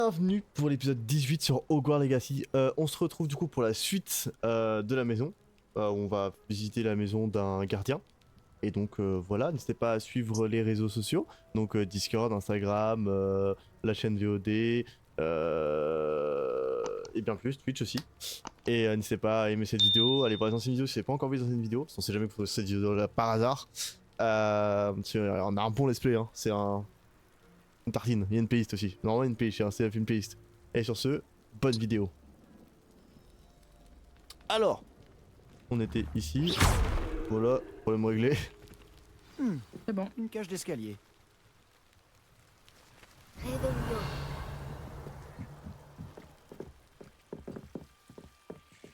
Bienvenue pour l'épisode 18 sur Hogwarts Legacy. On se retrouve du coup pour la suite de la maison. On va visiter la maison d'un gardien. Et donc voilà, n'hésitez pas à suivre les réseaux sociaux. Donc Discord, Instagram, la chaîne VOD, et bien plus, Twitch aussi. Et n'hésitez pas à aimer cette vidéo, allez voir les anciennes vidéos si vous n'avez pas encore vu les anciennes vidéos. Parce qu'on sait jamais que vous cette vidéo là par hasard. On a un bon let's play, hein. C'est une tartine, il y a une playlist aussi. Normalement une playlist, c'est une playlist. Et sur ce, bonne vidéo. Alors, on était ici. Voilà, problème réglé. C'est bon. Une cage d'escalier.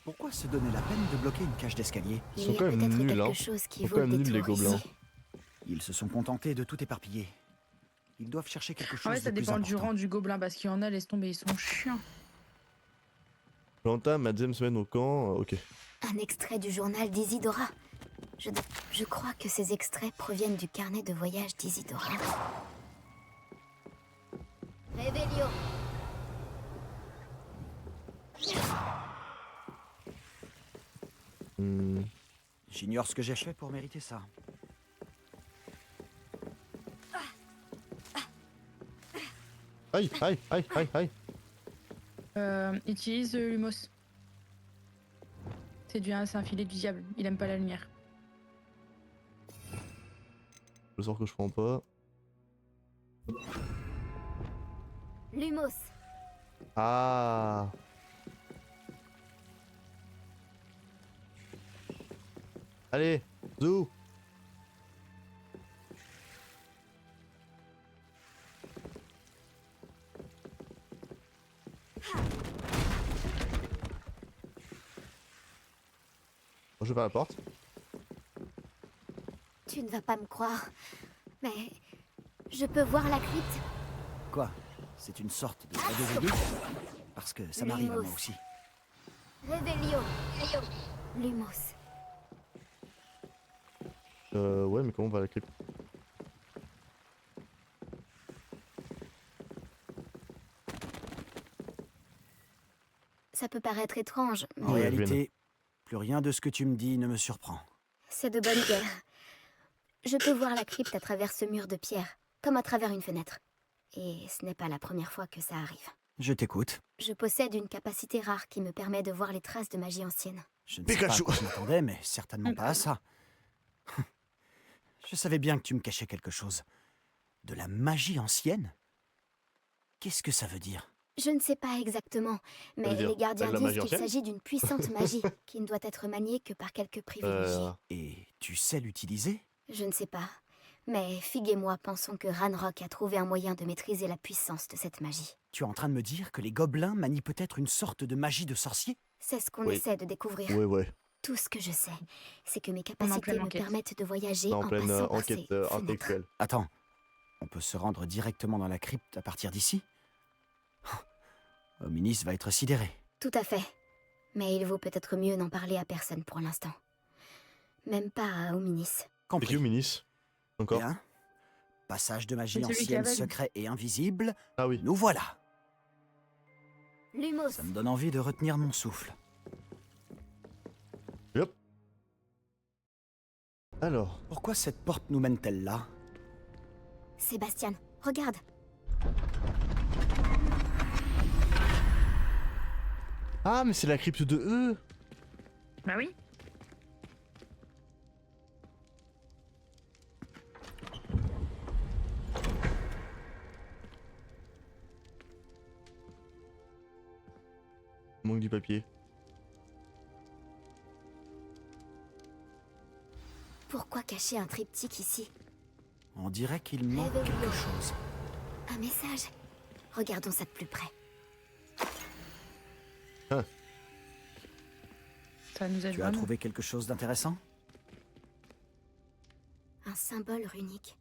Pourquoi se donner la peine de bloquer une cage d'escalier? Ils sont quand même nuls, hein. Ils sont quand même nuls les gobelins. Ils se sont contentés de tout éparpiller. Ils doivent chercher quelque chose En fait, de ça plus dépend du important. rang du gobelin parce qu'il y en a, laisse tomber, ils sont chiants. J'entame ma deuxième semaine au camp, ok. Un extrait du journal d'Isidora. Je crois que ces extraits proviennent du carnet de voyage d'Isidora. Réveillon. J'ignore ce que j'ai fait pour mériter ça. Aïe, aïe, aïe, aïe, aïe. Utilise Lumos. C'est un filet du diable, il aime pas la lumière. Le sort que je prends pas. Lumos. Ah. Allez, zou. Je vais à la porte. Tu ne vas pas me croire, mais je peux voir la crypte. Quoi? C'est une sorte de réveillon? Parce que ça m'arrive à moi aussi. Réveillon. Lumos. Ouais, mais comment on va à la crypte? Ça peut paraître étrange, En mais réalité, plus rien de ce que tu me dis ne me surprend. c'est de bonne guerre. Je peux voir la crypte à travers ce mur de pierre, comme à travers une fenêtre. Et ce n'est pas la première fois que ça arrive. Je t'écoute. Je possède une capacité rare qui me permet de voir les traces de magie ancienne. Je ne sais pas à quoi je m'attendais, mais certainement pas à ça. Je savais bien que tu me cachais quelque chose. De la magie ancienne? Qu'est-ce que ça veut dire? Je ne sais pas exactement, mais dire les gardiens de la disent magie qu'il ancienne s'agit d'une puissante magie qui ne doit être maniée que par quelques privilégiés. Et tu sais l'utiliser? Je ne sais pas, mais Fig et moi pensons que Ranrock a trouvé un moyen de maîtriser la puissance de cette magie. Tu es en train de me dire que les gobelins manient peut-être une sorte de magie de sorcier? C'est ce qu'on Oui. essaie de découvrir. Ouais. Tout ce que je sais, c'est que mes pleine capacités me enquête. permettent de voyager C'est en en pleine passant par enquête ces fenêtres. intellectuelle. Attends, on peut se rendre directement dans la crypte à partir d'ici? Ominis va être sidéré. Tout à fait. Mais il vaut peut-être mieux n'en parler à personne pour l'instant. Même pas à Ominis. C'est Compris. qui Minis? Encore? Bien. Passage de magie C'est celui qui ancienne, aveugle. secret et invisible. Ah oui. Nous voilà. Lumos. Ça me donne envie de retenir mon souffle. Hop. Alors. Pourquoi cette porte nous mène-t-elle là? Sébastien, regarde. Ah, mais c'est la crypte de eux. Bah oui. Il manque du papier. Pourquoi cacher un triptyque ici? On dirait qu'il manque quelque chose. Un message. Regardons ça de plus près. Ça nous aide Tu as vraiment. trouvé quelque chose d'intéressant? Un symbole runique.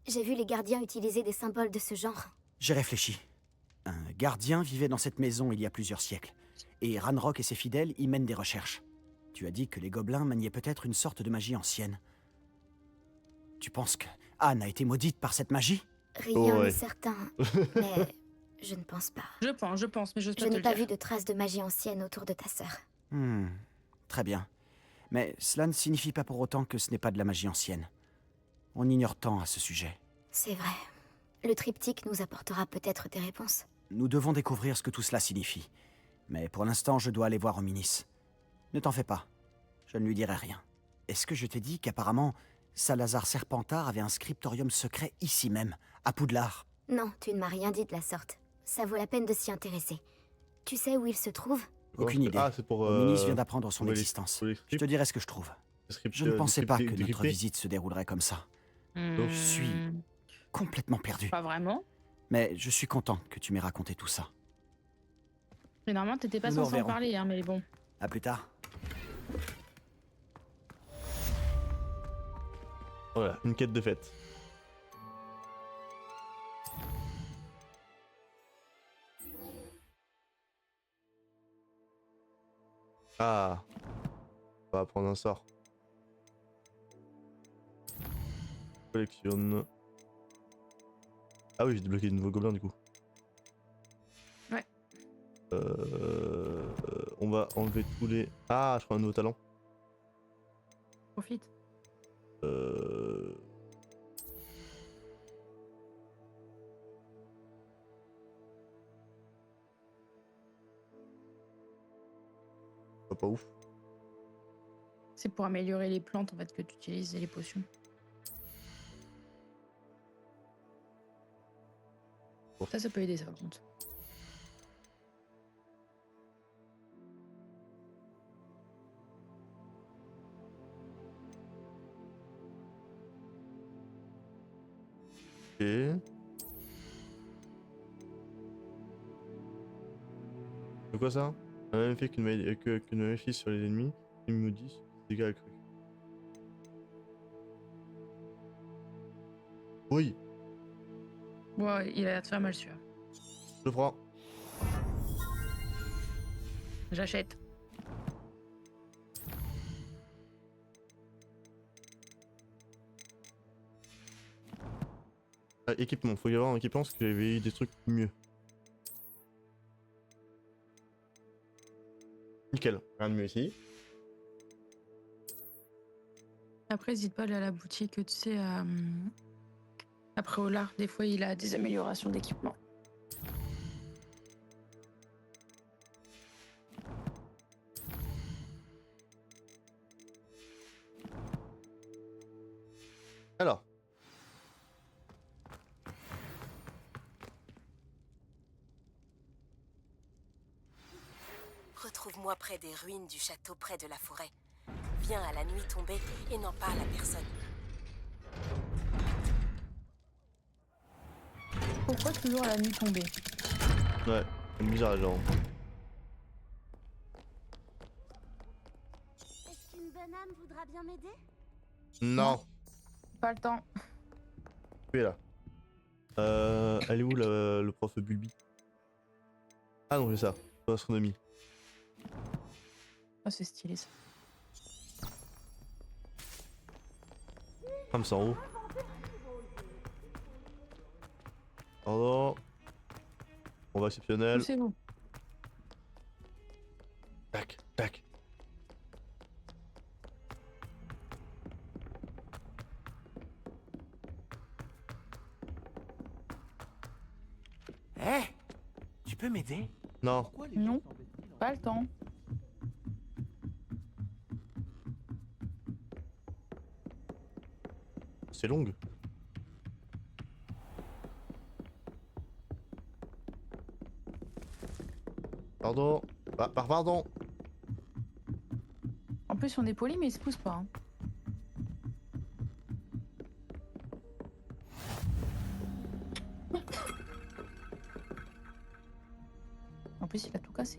J'ai vu les gardiens utiliser des symboles de ce genre. J'ai réfléchi. Un gardien vivait dans cette maison il y a plusieurs siècles. Et Ranrock et ses fidèles y mènent des recherches. Tu as dit que les gobelins maniaient peut-être une sorte de magie ancienne. Tu penses que Anne a été maudite par cette magie? Rien Oh ouais. n'est certain, mais Je ne pense pas. Je pense, mais je sais Je pas te n'ai le pas dire. vu de traces de magie ancienne autour de ta sœur. Très bien. Mais cela ne signifie pas pour autant que ce n'est pas de la magie ancienne. On ignore tant à ce sujet. C'est vrai. Le triptyque nous apportera peut-être des réponses. Nous devons découvrir ce que tout cela signifie. Mais pour l'instant, je dois aller voir Ominis. Ne t'en fais pas. Je ne lui dirai rien. Est-ce que je t'ai dit qu'apparemment, Salazar Serpentard avait un scriptorium secret ici même, à Poudlard? Non, tu ne m'as rien dit de la sorte. Ça vaut la peine de s'y intéresser. Tu sais où il se trouve? Aucune idée. Ah, c'est pour. Ominis vient d'apprendre son pour les- existence. pour les Je te scripts, dirai ce que je trouve. les scripts, Je ne pensais pas que notre décryptés. visite se déroulerait comme ça. Hmm, Je suis complètement perdu. Pas vraiment. Mais je suis content que tu m'aies raconté tout ça. Mais normalement, t'étais pas Nous nous censé en reverrons. parler, hein, mais bon. À plus tard. Voilà, une quête de fête. Ah, on va prendre un sort. Collectionne. Ah oui, j'ai débloqué de nouveaux gobelins du coup. Ouais. On va enlever tous les. Ah, je prends un nouveau talent. Profite. Euh... Pas ouf. C'est pour améliorer les plantes en fait que tu utilises et les potions. Ça peut aider ça par contre. Ok. C'est quoi ça? Un même effet qu'une magie sur les ennemis, il me dit dégâts accrus. Oui, Ouais, il a l'air de faire mal celui-là. je le prends. J'achète. Ah, équipement, faut y avoir un équipement parce que j'avais eu des trucs mieux. Nickel, rien de mieux ici. Après, n'hésite pas à aller à la boutique, tu sais, après Olar, des fois il a des améliorations d'équipement. Alors. Retrouve-moi près des ruines du château près de la forêt. Viens à la nuit tombée et n'en parle à personne. Pourquoi toujours à la nuit tombée? Ouais, c'est bizarre genre. Est-ce qu'une bonne âme voudra bien m'aider? Non, Pas le temps. tu es là. Elle est où le prof Bulbi? Ah non, c'est ça, astronomie. Ah, c'est stylé ça. Femme sans haut. Pardon. On va exceptionnel. Poussez-vous. Tac, tac. Hé, tu peux m'aider? Non, Non, pas le temps. c'est longue. Pardon. Pardon. En plus, on est poli, mais il se pousse pas. Hein. En plus, il a tout cassé.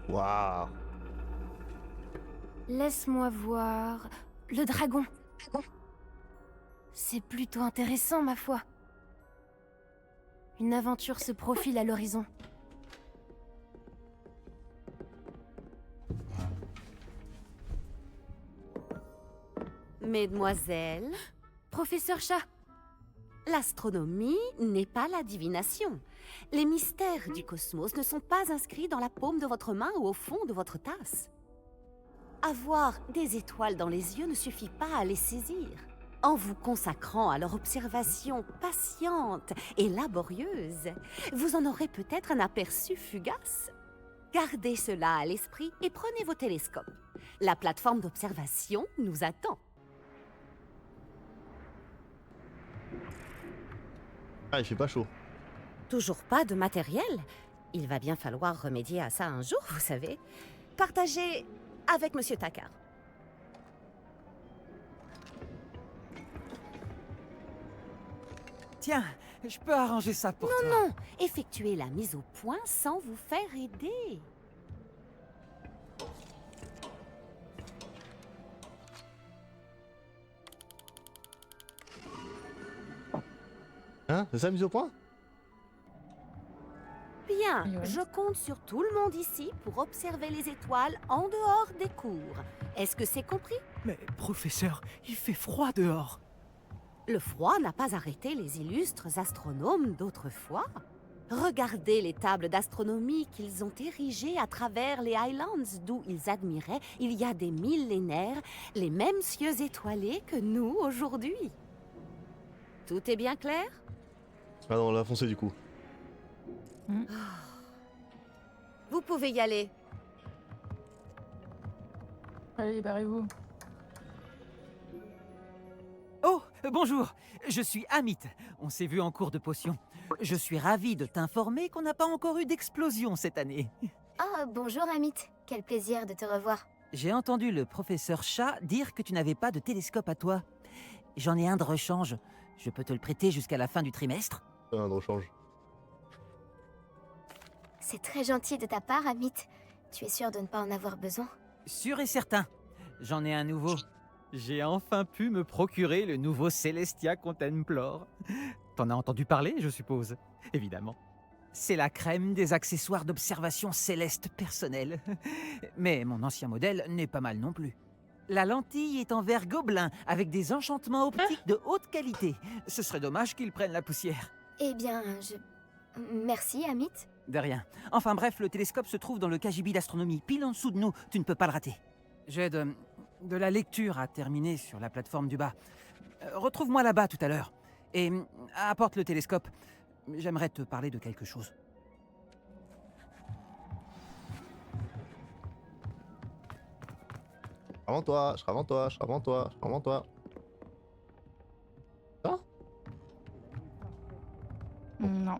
Waouh. Laisse-moi voir. Le dragon. C'est plutôt intéressant, ma foi. Une aventure se profile à l'horizon. Mesdemoiselles, Professeur Chat, l'astronomie n'est pas la divination. Les mystères du cosmos ne sont pas inscrits dans la paume de votre main ou au fond de votre tasse. Avoir des étoiles dans les yeux ne suffit pas à les saisir. En vous consacrant à leur observation patiente et laborieuse, vous en aurez peut-être un aperçu fugace. Gardez cela à l'esprit et prenez vos télescopes. La plateforme d'observation nous attend. Ah, il fait pas chaud. Toujours pas de matériel? Il va bien falloir remédier à ça un jour, vous savez. Partagez avec Monsieur Takar. Tiens, je peux arranger ça pour toi. Non, effectuez la mise au point sans vous faire aider. Hein? C'est ça, mise au point? Bien, Oui, ouais. je compte sur tout le monde ici pour observer les étoiles en dehors des cours. Est-ce que c'est compris? Mais professeur, il fait froid dehors. Le froid n'a pas arrêté les illustres astronomes d'autrefois. Regardez les tables d'astronomie qu'ils ont érigées à travers les Highlands, d'où ils admiraient, il y a des millénaires, les mêmes cieux étoilés que nous aujourd'hui. Tout est bien clair? Ah non, on l'a foncé du coup. Vous pouvez y aller. Allez, barrez-vous. Oh, bonjour, je suis Amit. On s'est vu en cours de potion. Je suis ravi de t'informer qu'on n'a pas encore eu d'explosion cette année. Ah, bonjour Amit. Quel plaisir de te revoir. J'ai entendu le professeur Chat dire que tu n'avais pas de télescope à toi. J'en ai un de rechange. Je peux te le prêter jusqu'à la fin du trimestre? Un rechange. C'est très gentil de ta part, Amit. Tu es sûr de ne pas en avoir besoin? Sûr et certain. J'en ai un nouveau. J'ai enfin pu me procurer le nouveau Celestia Contemplor. T'en as entendu parler, je suppose? Évidemment. C'est la crème des accessoires d'observation céleste personnelle. Mais mon ancien modèle n'est pas mal non plus. La lentille est en verre gobelin, avec des enchantements optiques de haute qualité. Ce serait dommage qu'ils prennent la poussière. Eh bien, Merci, Amit. De rien. Enfin bref, le télescope se trouve dans le KGB d'astronomie, pile en dessous de nous. Tu ne peux pas le rater. J'ai de la lecture à terminer sur la plateforme du bas. Retrouve-moi là-bas tout à l'heure. Et apporte le télescope. J'aimerais te parler de quelque chose. Avant toi, je serai avant toi, je serai avant toi, je serai avant toi. Ça? Non.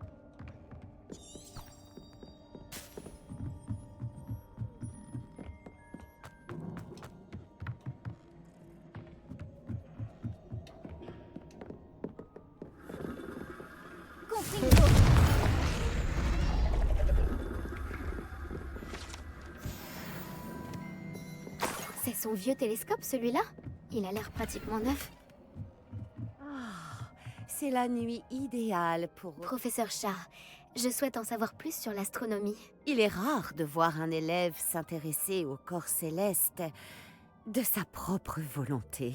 C'est son vieux télescope, celui-là? Il a l'air pratiquement neuf. C'est la nuit idéale pour... Professeur Chat, je souhaite en savoir plus sur l'astronomie. Il est rare de voir un élève s'intéresser au corps céleste de sa propre volonté.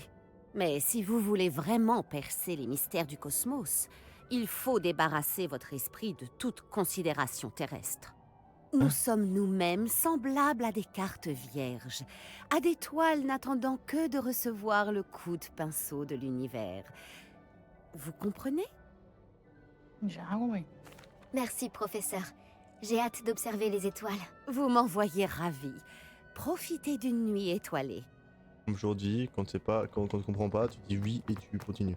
Mais si vous voulez vraiment percer les mystères du cosmos, il faut débarrasser votre esprit de toute considération terrestre. Nous sommes nous-mêmes semblables à des cartes vierges, à des toiles n'attendant que de recevoir le coup de pinceau de l'univers. Vous comprenez? J'ai rien compris. Merci, professeur. J'ai hâte d'observer les étoiles. Vous m'envoyez ravi. Profitez d'une nuit étoilée. Comme je dis, quand tu comprends pas, tu dis oui et tu continues.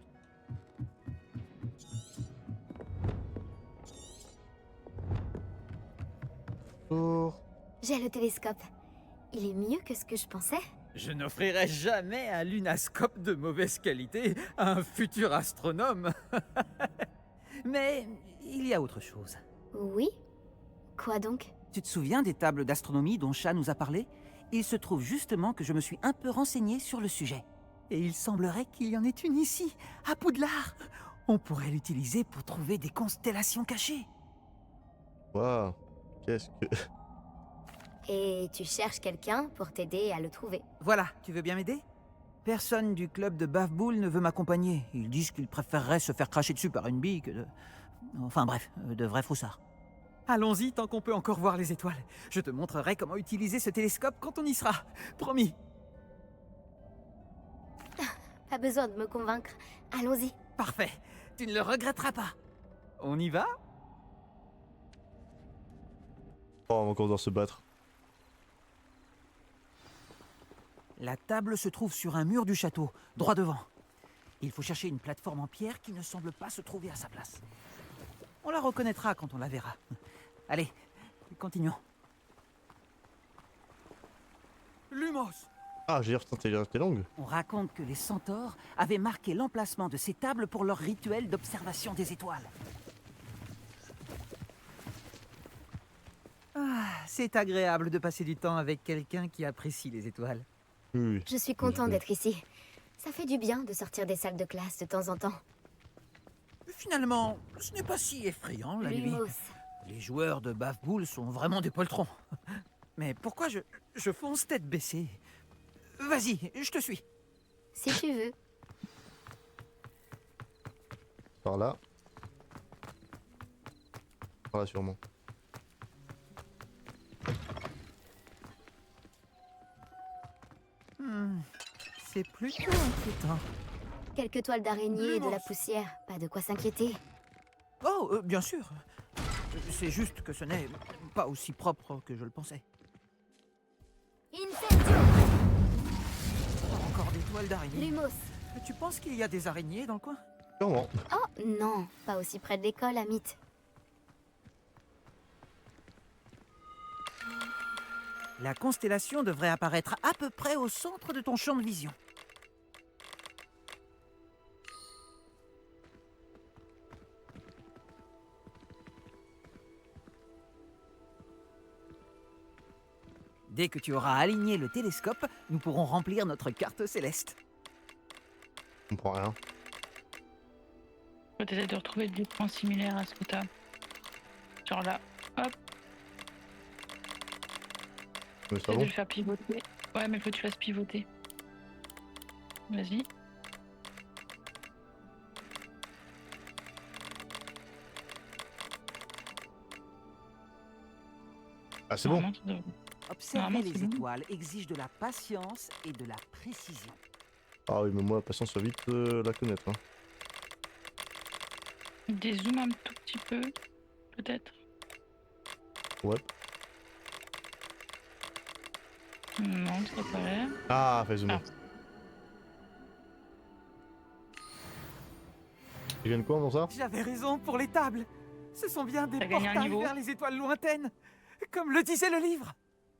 Bonjour. J'ai le télescope. Il est mieux que ce que je pensais. Je n'offrirai jamais un lunascope de mauvaise qualité à un futur astronome. Mais il y a autre chose. Oui? Quoi donc? Tu te souviens des tables d'astronomie dont Chat nous a parlé? Il se trouve justement que je me suis un peu renseigné sur le sujet. Et il semblerait qu'il y en ait une ici, à Poudlard. On pourrait l'utiliser pour trouver des constellations cachées. Waouh. Qu'est-ce que... Et tu cherches quelqu'un pour t'aider à le trouver. Voilà, tu veux bien m'aider? Personne du club de Bafboul ne veut m'accompagner. Ils disent qu'ils préféreraient se faire cracher dessus par une bille que de... Enfin bref, de vrais froussards. Allons-y tant qu'on peut encore voir les étoiles. Je te montrerai comment utiliser ce télescope quand on y sera. Promis. Pas besoin de me convaincre. Allons-y. Parfait. Tu ne le regretteras pas. On y va? Oh, on va encore devoir se battre. La table se trouve sur un mur du château, droit devant. Il faut chercher une plateforme en pierre qui ne semble pas se trouver à sa place. On la reconnaîtra quand on la verra. Allez, continuons. Lumos! Ah, j'ai l'air t'es longue. On raconte que les centaures avaient marqué l'emplacement de ces tables pour leur rituel d'observation des étoiles. Ah, c'est agréable de passer du temps avec quelqu'un qui apprécie les étoiles. Oui. Je suis content d'être ici. Ça fait du bien de sortir des salles de classe de temps en temps. Finalement, ce n'est pas si effrayant la nuit. Lumos. Les joueurs de Bafboul sont vraiment des poltrons. Mais pourquoi je fonce tête baissée? Vas-y, je te suis. Si tu veux. Par là. Par là sûrement. C'est plutôt inquiétant. Quelques toiles d'araignée et de la poussière. Pas de quoi s'inquiéter. Oh, bien sûr. C'est juste que ce n'est pas aussi propre que je le pensais. Incendio! Encore des toiles d'araignée. Lumos. Tu penses qu'il y a des araignées dans le coin? Sûrement. Oh non, pas aussi près de l'école, Amit. La constellation devrait apparaître à peu près au centre de ton champ de vision. Dès que tu auras aligné le télescope, nous pourrons remplir notre carte céleste. Je comprends rien. Faut essayer de retrouver des points similaires à ce que t'as. Genre là, hop, Mais ça essaie de bon. le faire pivoter. Ouais, mais faut que tu fasses pivoter. Vas-y. Ah, c'est bon. Normalement, ça devrait- Observer Normalement, les c'est bon. étoiles exige de la patience et de la précision. Ah oui, mais moi, la patience, ça va vite la connaître. Hein. Dézoome un tout petit peu, peut-être. Ouais. Non, ça pas l'air. Ah, fais zoomer. Ah. Tu gagnes quoi dans ça? J'avais raison pour les tables. Ce sont bien des T'as gagné un portails niveau. vers les étoiles lointaines, comme le disait le livre.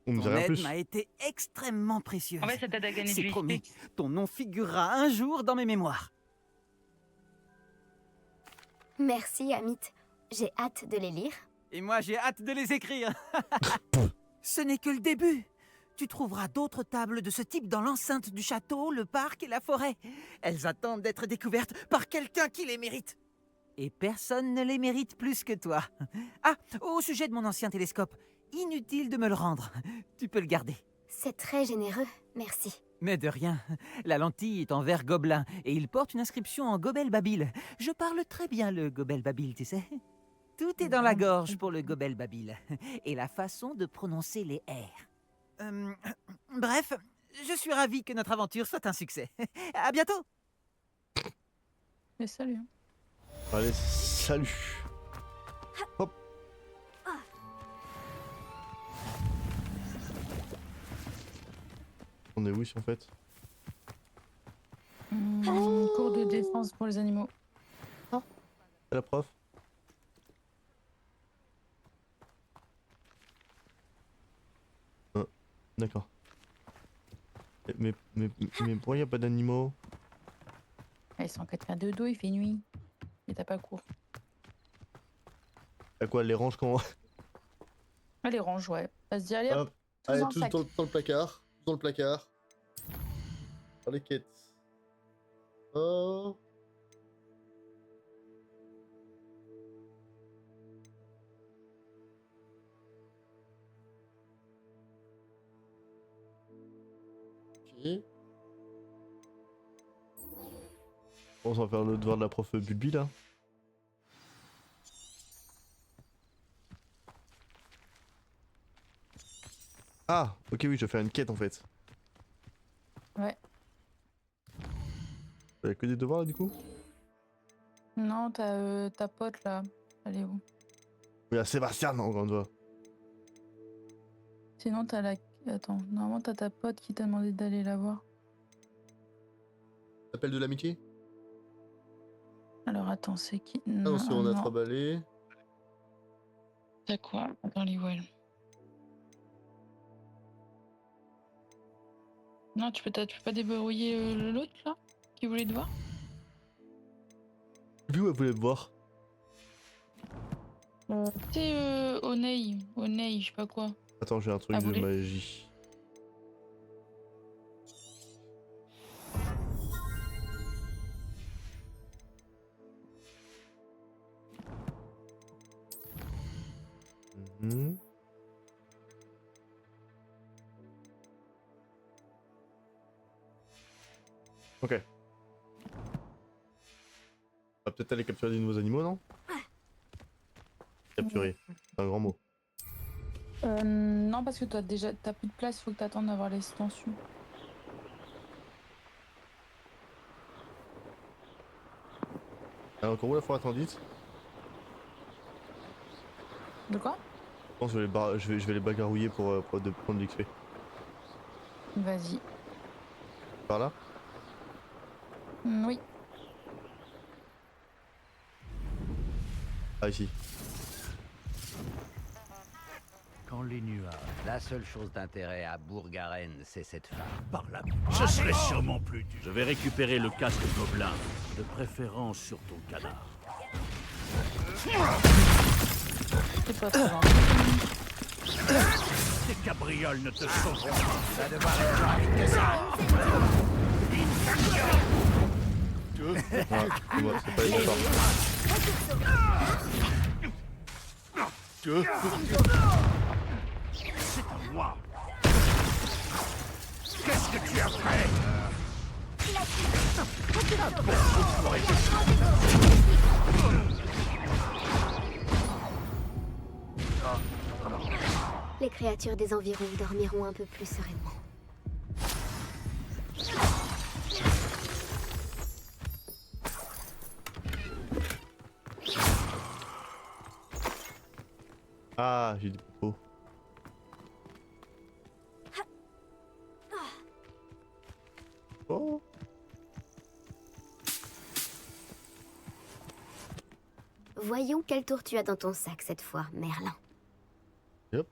On nous a Ton rien aide plus. m'a été extrêmement précieuse. En fait, ça t'aide à gagner C'est du promis, XP. ton nom figurera un jour dans mes mémoires. Merci, Amit. J'ai hâte de les lire. Et moi, j'ai hâte de les écrire. Ce n'est que le début. Tu trouveras d'autres tables de ce type dans l'enceinte du château, le parc et la forêt. Elles attendent d'être découvertes par quelqu'un qui les mérite. Et personne ne les mérite plus que toi. Ah, au sujet de mon ancien télescope, inutile de me le rendre. Tu peux le garder. C'est très généreux, merci. Mais de rien. La lentille est en verre gobelin et il porte une inscription en gobel babil. Je parle très bien le gobel babil, tu sais. Tout est dans la gorge pour le gobel babil. Et la façon de prononcer les R. Bref, je suis ravi que notre aventure soit un succès. À bientôt. Mais salut. Allez, salut. Hop. On est où ici en fait? Cours de défense pour les animaux. C'est la prof? D'accord. Mais pourquoi il n'y a pas d'animaux? Ah, ils sont en 4 de dos, il fait nuit. Et t'as pas cours. À quoi, elle les range quand? Ah, les range, ouais. Vas-y, allez, hop. Hop. Tous Allez, dans le tous sac. dans le placard. Tous dans le placard. Dans les quêtes. Oh. Ok. On va faire le devoir de la prof Bulbi là. Ah, ok, oui, je vais faire une quête en fait. Ouais. Y'a que des devoirs là du coup? Non, t'as ta pote là. Elle est où? Il y a Sébastien encore une fois. Sinon, t'as la. Attends, normalement, t'as ta pote qui t'a demandé d'aller la voir. Appel de l'amitié? Alors, attends, c'est qui? Ah non, c'est on a travaillé. T'as quoi? Attends, les voiles. Non, tu peux pas débrouiller l'autre là? Qui voulait te voir? Vu où elle voulait me voir? C'est Onei, je sais pas quoi. Attends, j'ai un truc Ah, de vous voulez- magie. Mhm. Ok. On va peut-être aller capturer des nouveaux animaux, non? Capturer, c'est un grand mot. Non, parce que toi déjà t'as plus de place, faut que t'attendes d'avoir l'extension. Alors, encore où la forêt interdite? De quoi? Je pense que je vais les bagarrouiller pour prendre l'XP. Vas-y. Par là? Oui. Ah, ici. Quand les nuages, la seule chose d'intérêt à Bourgaren, c'est cette femme. Par là, ce serait sûrement plus dur. Je vais récupérer le casque gobelin, de préférence sur ton cadavre. C'est pas trop gentil. Tes cabrioles ne te sauveront pas. Ça devoir être plus rapide que ça. Ah, moi, c'est pas les bâtards. C'est à moi. Qu'est-ce que tu as fait? Les créatures des environs dormiront un peu plus sereinement. Ah, j'ai des propos. Oh. Voyons quel tour tu as dans ton sac cette fois, Merlin. Hop.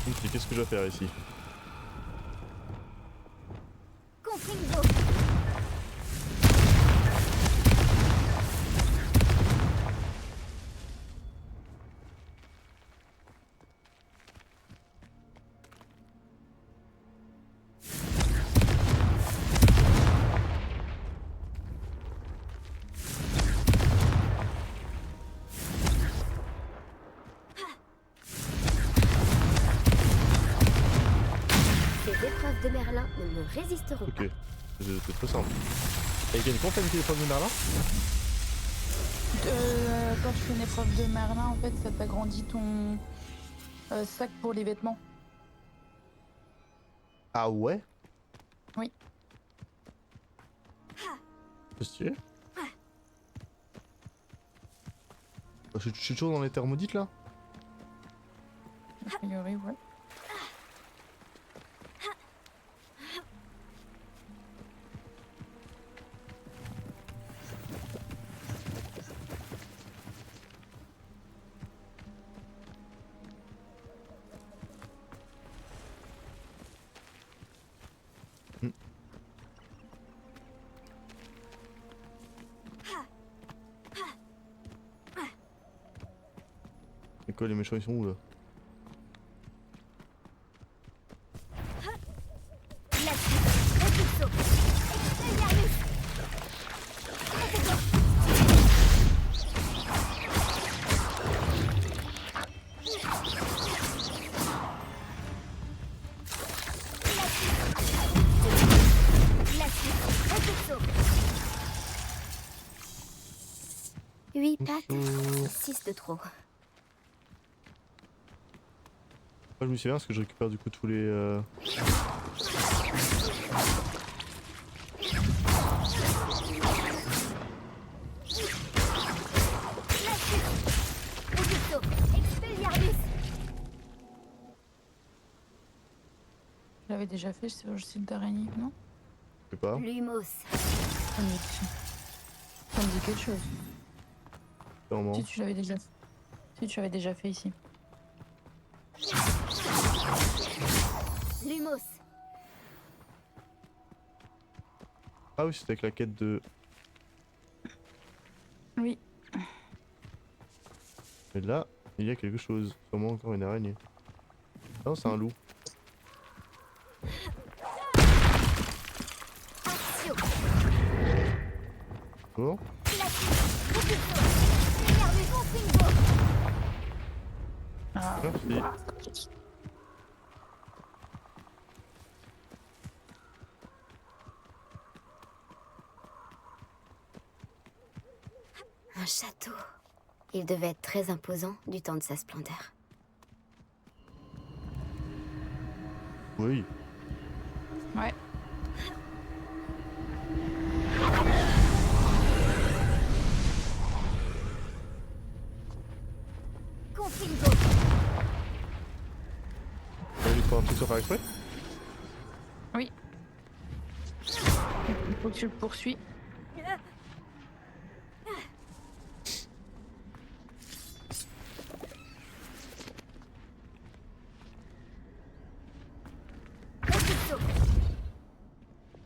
Ok, qu'est-ce que je vais faire ici? Confringo. Ces épreuves de Merlin ne me résisteront pas. Ok, c'est très simple. Et il y a une compagnie téléphone de Merlin? Quand tu fais une épreuve de Merlin, en fait, ça t'agrandit ton sac pour les vêtements. Ah ouais? Oui. C'est stylé. Je suis toujours dans les terres maudites là? A priori, ouais. Et quoi, les méchants ils sont où là? pattes, 6 de trop. Moi je me souviens parce que je récupère du coup tous les... Je l'avais déjà fait, c'est le site d'araignée, non? Je sais pas. Lumos. Ça me dit quelque chose. Sûrement. Si tu l'avais déjà fait. Si tu l'avais déjà fait ici. Lumos. Ah oui, c'était avec la quête de... Oui. Mais là, il y a quelque chose. Sûrement encore une araignée. Non, c'est un loup. Action. Bon. Ah. Merci. Un château. Il devait être très imposant du temps de sa splendeur. Oui. Ouais. Confingo. T'as envie de faire un truc sans faire exprès? Oui. Il faut que tu le poursuis.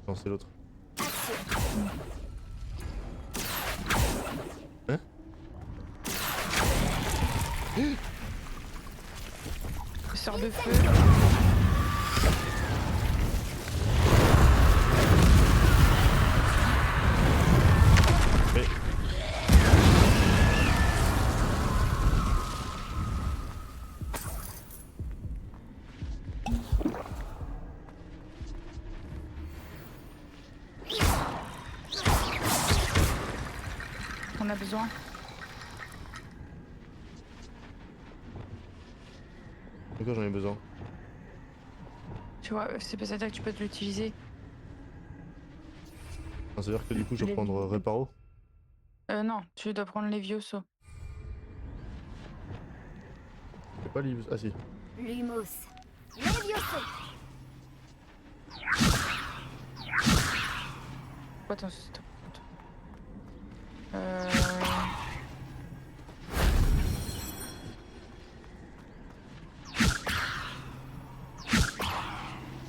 Non, c'est l'autre. Hein? Sort de feu. Mais... On a besoin. De quoi j'en ai besoin? Tu vois, c'est pas ça que tu peux te l'utiliser. Ah, c'est-à-dire que du coup je vais prendre Reparo? Non, tu dois prendre les Vioso. C'est pas livre. Ah si. Lumos. Levioso. Attends, stop.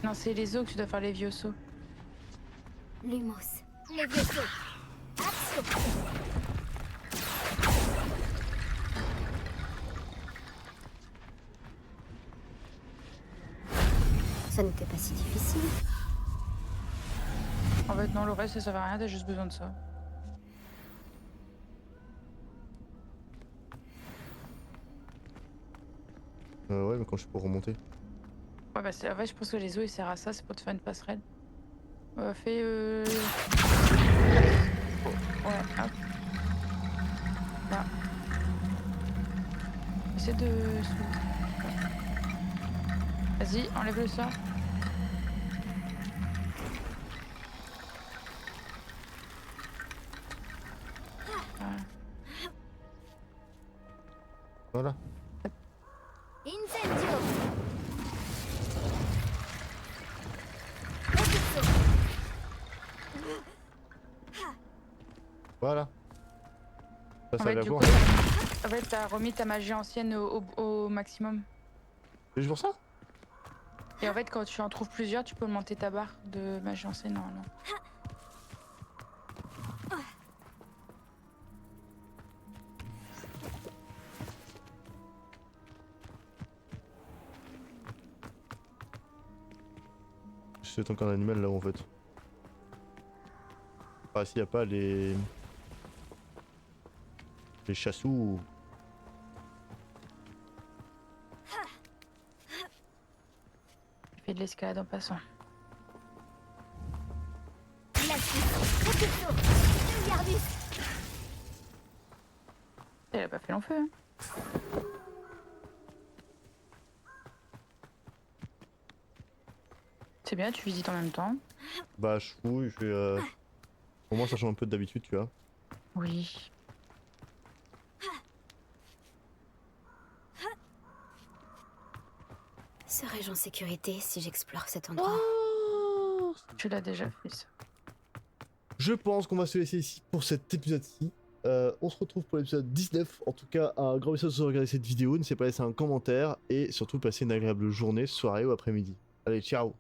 Non, c'est les os que tu dois faire les Vioso. Lumos. Levioso. Action. Ça n'était pas si difficile. En fait, non, le reste, ça sert à rien, t'as juste besoin de ça. Ouais, mais quand je peux remonter. Ouais, bah, en fait, je pense que les os, ils servent à ça, c'est pour te faire une passerelle. Fais. Ouais, hop. Là. Essaie de. Vas-y, enlève le sort. Voilà. Incendio. Voilà. Ça, En ça fait, va du voir. coup, en fait, t'as remis ta magie ancienne au maximum. C'est juste pour ça? Et en fait, quand tu en trouves plusieurs, tu peux augmenter ta barre de magie ancienne normalement. C'est encore un animal là en fait. Ah s'il y a pas les chassous. Je fais de l'escalade en passant. pas fait long feu. Hein. C'est bien, tu visites en même temps. Bah, je fouille, je vais. Au moins, ça change un peu d'habitude, tu vois. Oui. Serais-je en sécurité si j'explore cet endroit? Tu l'as déjà fait ça. Je pense qu'on va se laisser ici pour cet épisode-ci. On se retrouve pour l'épisode 19. En tout cas, un grand merci de regarder cette vidéo. N'hésitez pas à laisser un commentaire et surtout passer une agréable journée, soirée ou après-midi. Allez, ciao!